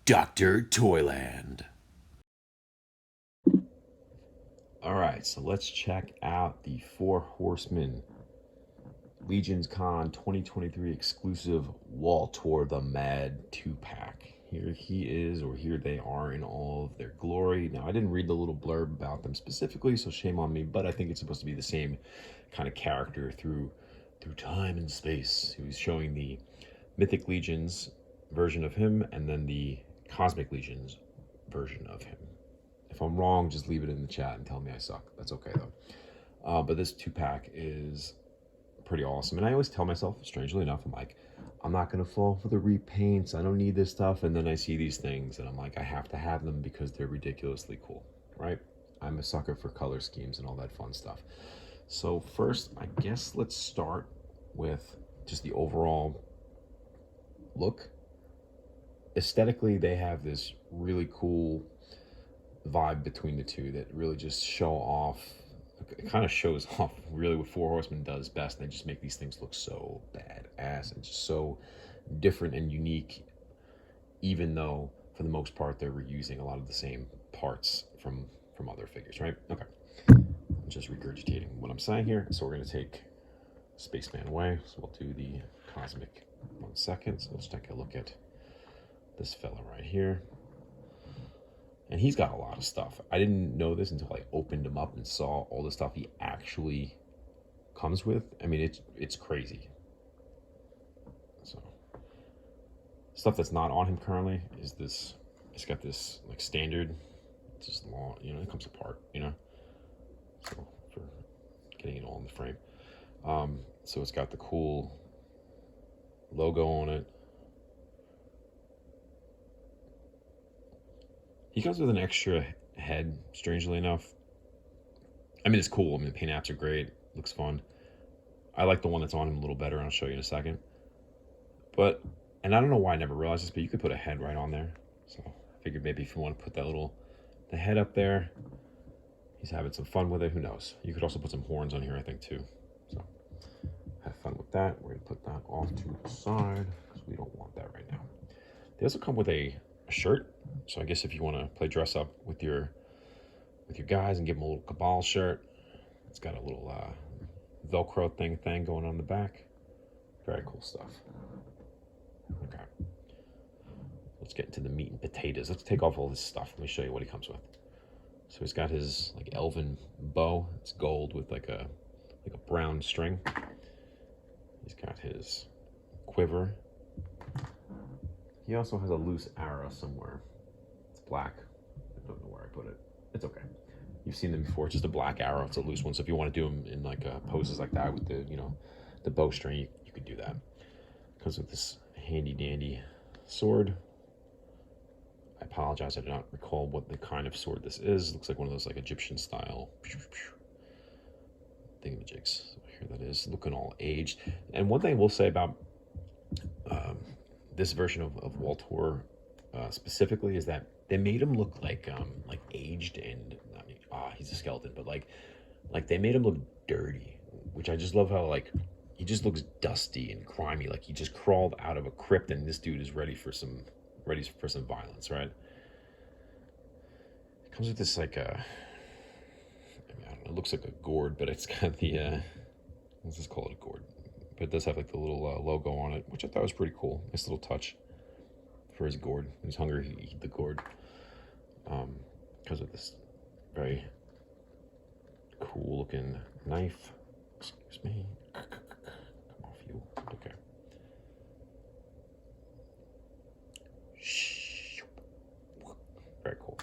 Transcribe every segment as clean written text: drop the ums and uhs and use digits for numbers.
Dr. Toyland. Alright, so let's check out the Four Horsemen Legions Con 2023 exclusive Wal-Torr the Mad 2-pack. Here he is, or here they are in all of their glory. Now, I didn't read the little blurb about them specifically, so shame on me, but I think it's supposed to be the same kind of character through time and space. He was showing the Mythic Legions version of him, and then the Cosmic Legions version of him. If I'm wrong, just leave it in the chat and tell me I suck. That's okay, though. But this 2-pack is pretty awesome. And I always tell myself, strangely enough, I'm like, I'm not going to fall for the repaints. I don't need this stuff. And then I see these things, and I'm like, I have to have them because they're ridiculously cool, right? I'm a sucker for color schemes and all that fun stuff. So first, I guess let's start with just the overall look. Aesthetically, they have this really cool vibe between the two that really just show off. It kind of shows off really what Four Horsemen does best. They just make these things look so badass and just so different and unique, even though for the most part they're reusing a lot of the same parts from other figures, right? Okay, I'm just regurgitating what I'm saying here. So we're going to take Spaceman away. So we'll do the Cosmic 1 second. So let's take a look at this fella right here. And he's got a lot of stuff. I didn't know this until I opened him up and saw all the stuff he actually comes with. I mean, it's crazy. So stuff that's not on him currently is this. It's got this like standard. It's just long, you know. It comes apart, you know. So for getting it all in the frame. So it's got the cool logo on it. He comes with an extra head, strangely enough. I mean, it's cool. I mean, the paint apps are great. Looks fun. I like the one that's on him a little better, and I'll show you in a second. But, and I don't know why I never realized this, but you could put a head right on there. So I figured maybe if you want to put that the head up there, he's having some fun with it. Who knows? You could also put some horns on here, I think, too. So have fun with that. We're going to put that off to the side because we don't want that right now. They also come with a shirt. So I guess if you want to play dress up with your guys and give them a little Cabal shirt, it's got a little Velcro thing going on the back. Very cool stuff. Okay, let's get into the meat and potatoes. Let's take off all this stuff. Let me show you what he comes with. So he's got his like elven bow. It's gold with like a brown string. He's got his quiver. He also has a loose arrow somewhere. It's black. I don't know where I put it. It's okay. You've seen them before. It's just a black arrow. It's a loose one. So if you want to do them in like poses like that with the, you know, the bowstring, you could do that. Comes with this handy dandy sword. I apologize. I do not recall what the kind of sword this is. It looks like one of those like Egyptian style thingamajigs. So here that is, looking all aged. And one thing I will say about this version of Wal-Torr specifically is that they made him look like aged, and I mean, he's a skeleton, but like they made him look dirty, which I just love how like he just looks dusty and grimy, like he just crawled out of a crypt, and this dude is ready for some violence, right? It comes with this like I mean, I don't know, it looks like a gourd, but it's got the let's just call it a gourd. But it does have like the little logo on it, which I thought was pretty cool. Nice little touch for his gourd. When he's hungry, he eat the gourd. Because of this very cool looking knife. Excuse me. Come off you. Okay. Very cool.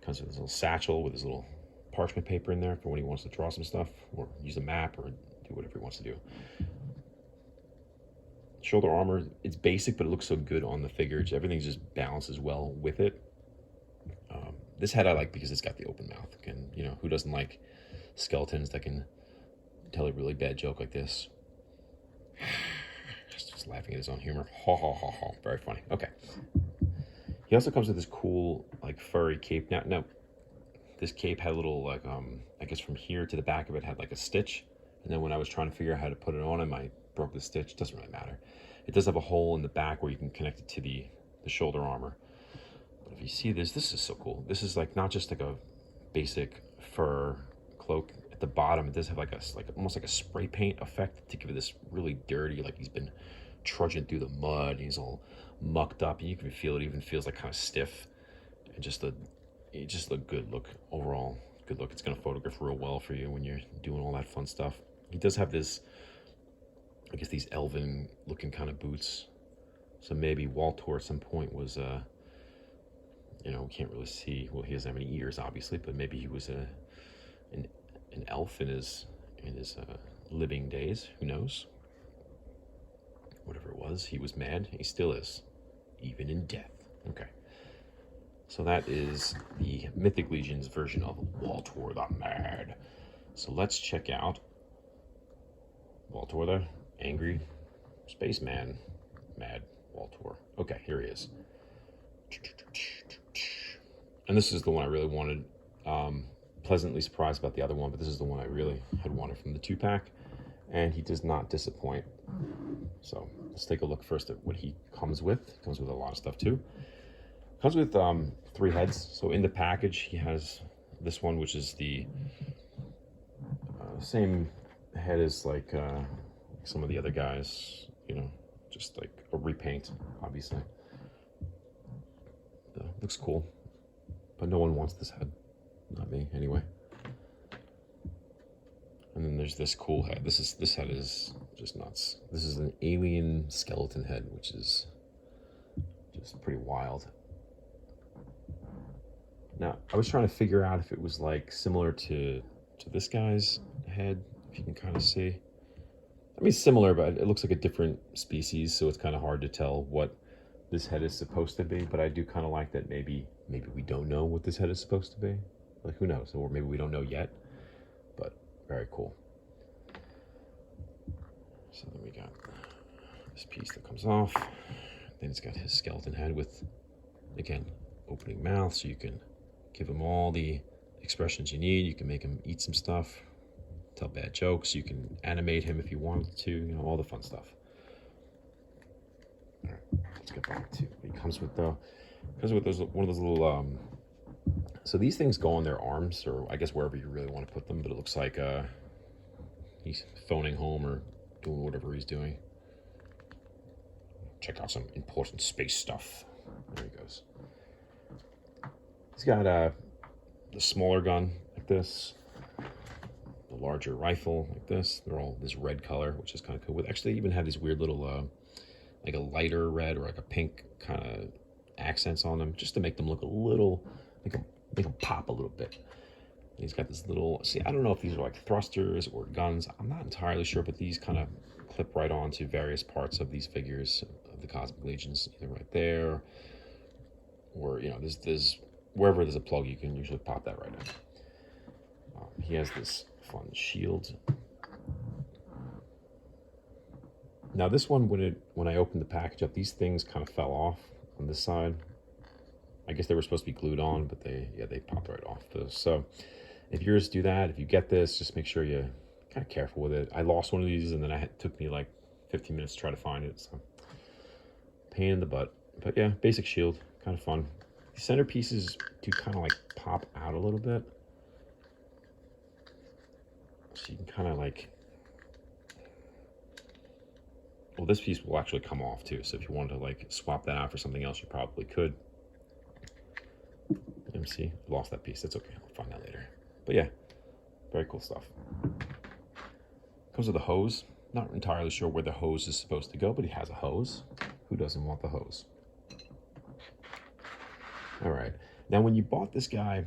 Comes with his little satchel with his little parchment paper in there for when he wants to draw some stuff or use a map or do whatever he wants to do. Shoulder armor, it's basic, but it looks so good on the figure. Everything just balances well with it. This head I like because it's got the open mouth. And you know, who doesn't like skeletons that can tell a really bad joke like this? Just laughing at his own humor. Ha ha ha ha. Very funny. Okay. He also comes with this cool like furry cape. Now this cape had a little like I guess from here to the back of it had like a stitch, and then when I was trying to figure out how to put it on him, I broke the stitch. Doesn't really matter. It does have a hole in the back where you can connect it to the the shoulder armor. But if you see this, this is so cool. This is like not just like a basic fur cloak. At the bottom, it does have like almost like a spray paint effect to give it this really dirty, like he's been trudging through the mud. And he's all mucked up, and you can feel it. Even feels like kind of stiff, and just a good look overall. Good look. It's gonna photograph real well for you when you're doing all that fun stuff. He does have this, I guess, these elven looking kind of boots. So maybe Wal-Torr at some point was you know, we can't really see. Well, he doesn't have any ears, obviously, but maybe he was an elf in his living days. Who knows? Whatever it was, he was mad. He still is, even in death. Okay. So that is the Mythic Legion's version of Wal-Torr the Mad. So let's check out Wal-Torr the Angry Spaceman. Mad Wal-Torr. Okay, here he is. And this is the one I really wanted. Pleasantly surprised about the other one, but this is the one I really had wanted from the 2-pack. And he does not disappoint. So let's take a look first at what he comes with. He comes with a lot of stuff too. Comes with 3 heads. So in the package, he has this one, which is the same head as like some of the other guys, you know, just like a repaint, obviously. Looks cool, but no one wants this head. Not me, anyway. And then there's this cool head. This head is just nuts. This is an alien skeleton head, which is just pretty wild. Now, I was trying to figure out if it was like similar to this guy's head, if you can kind of see. I mean, similar, but it looks like a different species, so it's kind of hard to tell what this head is supposed to be. But I do kind of like that maybe we don't know what this head is supposed to be. Like, who knows? Or maybe we don't know yet. But very cool. So then we got this piece that comes off. Then it's got his skeleton head with, again, opening mouth, so you can give him all the expressions you need. You can make him eat some stuff, tell bad jokes. You can animate him if you wanted to, you know, all the fun stuff. All right, let's get back to what he comes with, though. Comes with one of those little, so these things go on their arms, or I guess wherever you really want to put them, but it looks like he's phoning home or doing whatever he's doing. Check out some important space stuff. There he goes. He's got the smaller gun like this, the larger rifle like this. They're all this red color, which is kind of cool. With actually, they even have these weird little, like a lighter red or like a pink kind of accents on them, just to make them look a little, make them pop a little bit. And he's got this little. See, I don't know if these are like thrusters or guns. I'm not entirely sure, but these kind of clip right onto various parts of these figures of the Cosmic Legions, either right there, or you know, there's wherever there's a plug, you can usually pop that right in. He has this fun shield. Now this one, when I opened the package up, these things kind of fell off on this side. I guess they were supposed to be glued on, but they popped right off. So if yours do that, if you get this, just make sure you're kind of careful with it. I lost one of these, and then it took me like 15 minutes to try to find it. So pain in the butt. But yeah, basic shield, kind of fun. The centerpieces do kind of like pop out a little bit, so you can kind of like, well, this piece will actually come off too, so if you wanted to like swap that out for something else, you probably could. Let me see, lost that piece. That's okay, I'll find that later. But yeah, very cool stuff. Comes with a hose. Not entirely sure where the hose is supposed to go, but he has a hose. Who doesn't want the hose? All right. Now, when you bought this guy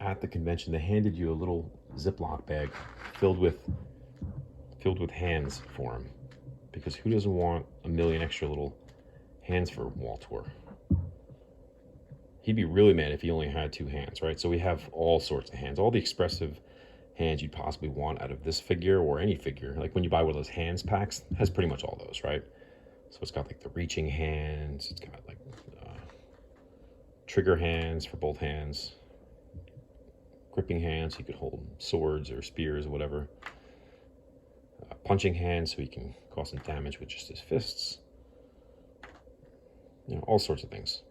at the convention, they handed you a little Ziploc bag filled with hands for him, because who doesn't want a million extra little hands for Wal-Torr? He'd be really mad if he only had 2 hands, right? So we have all sorts of hands, all the expressive hands you'd possibly want out of this figure or any figure. Like when you buy one of those hands packs, it has pretty much all those, right? So it's got like the reaching hands, it's got like trigger hands for both hands, gripping hands so you could hold swords or spears or whatever, punching hands so he can cause some damage with just his fists, You know, all sorts of things.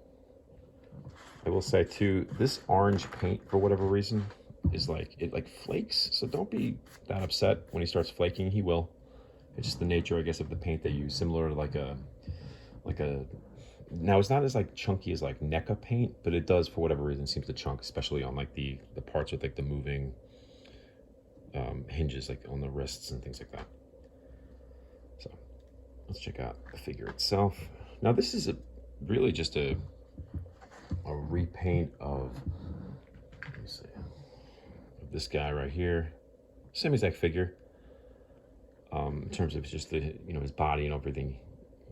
I will say too, this orange paint for whatever reason is like it like flakes. So don't be that upset when he starts flaking. He will. It's just the nature, I guess, of the paint they use. Similar to like a. Now it's not as like chunky as like NECA paint, but it does for whatever reason seems to chunk, especially on like the parts with like the moving hinges, like on the wrists and things like that. So let's check out the figure itself. Now this is really just a repaint of, let me see, of this guy right here. Same exact figure. In terms of just the, you know, his body and everything,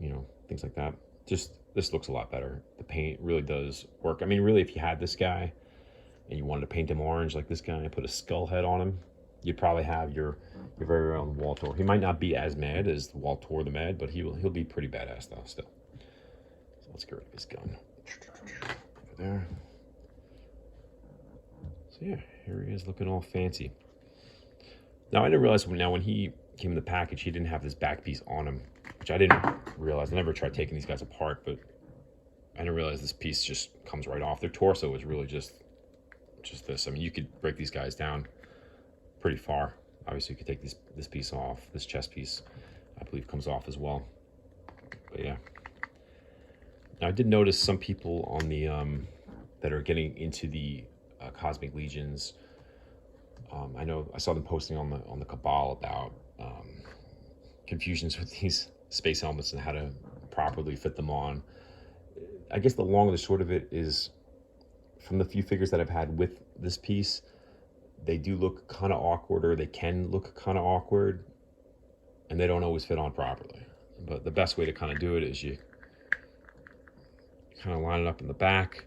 you know, things like that. Just this looks a lot better. The paint really does work. I mean, really, if you had this guy and you wanted to paint him orange like this guy and put a skull head on him, you'd probably have your very own Wal-Torr. He might not be as mad as Wal-Torr the Mad, but he'll be pretty badass though still. So let's get rid of his gun. Over there. So yeah, here he is looking all fancy. Now I didn't realize when he came in the package, he didn't have this back piece on him, which I didn't realize. I never tried taking these guys apart, but I didn't realize this piece just comes right off. Their torso is really just this. I mean, you could break these guys down pretty far. Obviously, you could take this piece off. This chest piece, I believe, comes off as well. But yeah. Now, I did notice some people on the that are getting into the Cosmic Legions. I know I saw them posting on the Cabal about confusions with these space helmets and how to properly fit them on. I guess the long and the short of it is, from the few figures that I've had with this piece, they do look kind of awkward, or they can look kind of awkward, and they don't always fit on properly. But the best way to kind of do it is you kind of line it up in the back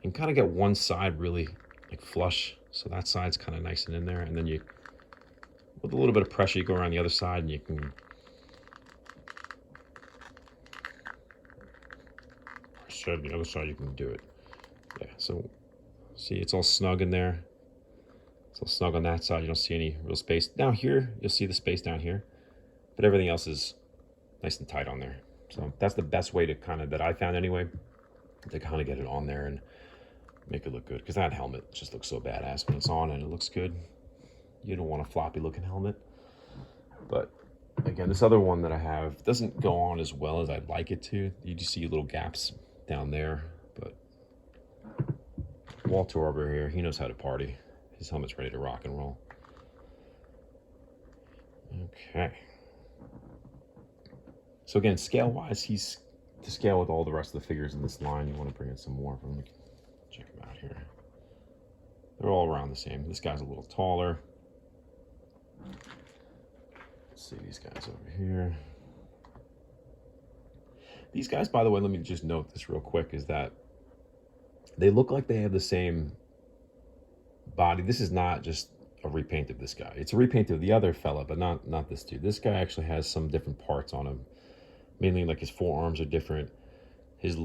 and kind of get one side really like flush, so that side's kind of nice and in there, and then you, with a little bit of pressure, you go around the other side and you can the other side, you can do it. Yeah, so see, it's all snug in there. It's all snug on that side. You don't see any real space. Down here, you'll see the space down here, but everything else is nice and tight on there. So that's the best way to kind of, that I found anyway, to kind of get it on there and make it look good. Because that helmet just looks so badass when it's on and it looks good. You don't want a floppy looking helmet. But again, this other one that I have doesn't go on as well as I'd like it to. You just see little gaps down there, but Wal-Torr over here, he knows how to party. His helmet's ready to rock and roll. Okay. So again, scale-wise, he's to scale with all the rest of the figures in this line. You want to bring in some more of them. Check them out here. They're all around the same. This guy's a little taller. Let's see these guys over here. These guys, by the way, let me just note this real quick, is that they look like they have the same body. This is not just a repaint of this guy. It's a repaint of the other fella, but not this dude. This guy actually has some different parts on him. Mainly like his forearms are different. His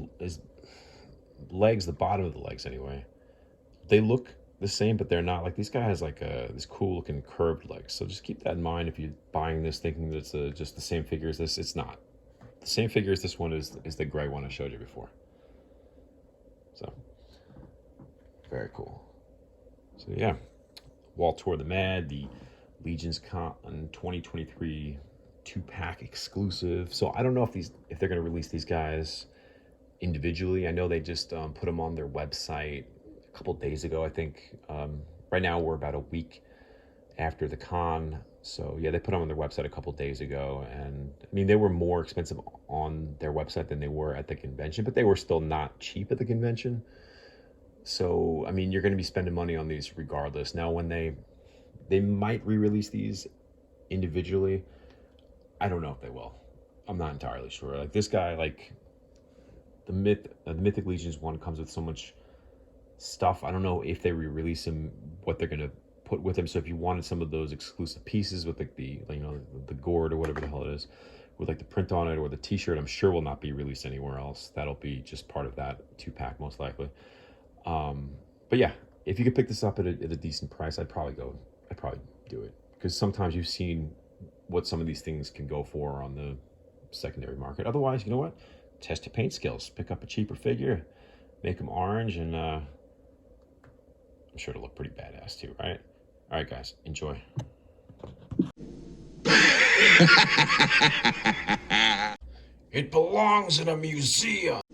legs, the bottom of the legs anyway, they look the same, but they're not. Like this guy has like this cool looking curved legs. So just keep that in mind if you're buying this thinking that it's just the same figure as this. It's not. The same figure as this one is the gray one I showed you before. So, very cool. So yeah, Wal-Torr the Mad, the Legions Con 2023 2-pack exclusive. So I don't know if they're going to release these guys individually. I know they just put them on their website a couple days ago, I think. Right now we're about a week after the con. So yeah, they put them on their website a couple days ago, and I mean, they were more expensive on their website than they were at the convention, but they were still not cheap at the convention. So I mean, you're going to be spending money on these regardless. Now, when they might re-release these individually, I don't know if they will. I'm not entirely sure. Like this guy, like the Mythic Legions one comes with so much stuff. I don't know if they re-release him, what they're going to put with him. So if you wanted some of those exclusive pieces with like the gourd or whatever the hell it is, with like the print on it, or the t-shirt, I'm sure will not be released anywhere else. That'll be just part of that 2-pack most likely. But yeah, if you could pick this up at a decent price, I'd probably do it, because sometimes you've seen what some of these things can go for on the secondary market. Otherwise, you know what? Test your paint skills. Pick up a cheaper figure, make them orange, and I'm sure it'll look pretty badass too, right? All right, guys, enjoy. It belongs in a museum.